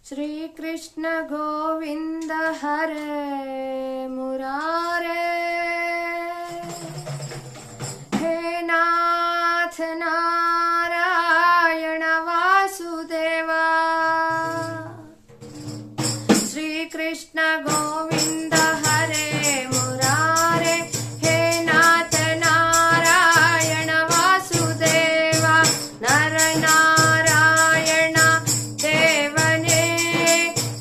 श्रीकृष्ण गोविन्द हरे मुरारे, हे नाथ नारायण वासुदेवा। श्रीकृष्ण गोविन्द हरे मुरारे, हे नाथ नारायण वासुदेवा। नर नारायण देवने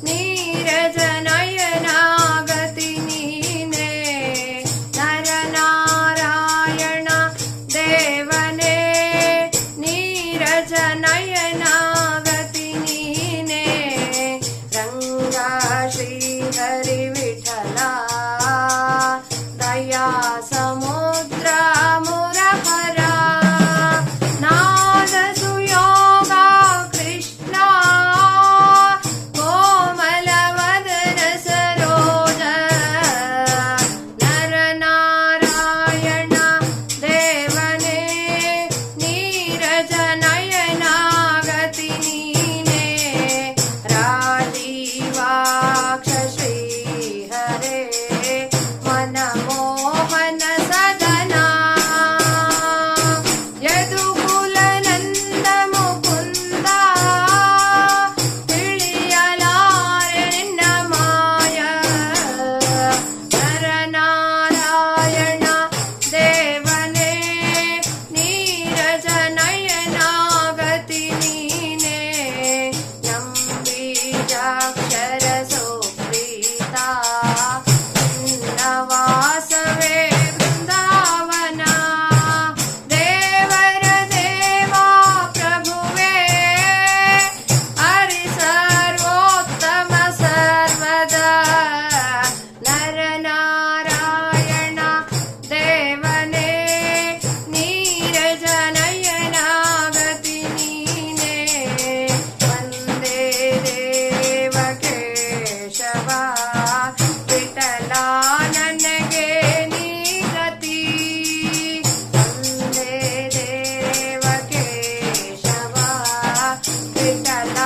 नीरज नयना गति नीने। नर नारायण देवने नीरज नयना गति नीने। रंगा श्री हरि विठला दया समुद्र मुरहरा। नाद सुयोगा कृष्णा कोमल वदन सरोज। नर नारायण देवने नीरज नयना गति नीने। राजीवाक्ष श्री हरे मनमोहन सदना। यदुकुल नंद मुकुंद ತಿಳಿಯಲಾರೆ ನಿನ್ನ ಮಾಯ। ನರ ನಾರಾಯಣ ದೇವನೇ ನೀರಜ ನಯನ ಗತಿ ನೀನೆ। ನಂಬೀಜಾಕ್ಷರ ಸುಪ್ರೀತ ನಿನ್ನ ವಾಸವೇ ಬೃಂದಾವನ। ದೇವರ ದೇವಾ ಪ್ರಭುವೇ ಹರಿ ಸರ್ವೋತ್ತಮ ಸರ್ವದ। ನರ ನಾರಾಯಣ ದೇವನೇ ನೀರಜ ನಯನ ಗತಿ ನೀನೆ। ವಂದೇ ದೇವ ಕೇಶವ ವಿಠಲ ನನಗೆ ನೀ ಗತಿ। ವಂದೇ ದೇವ ಕೇಶವ ವಿಠಲ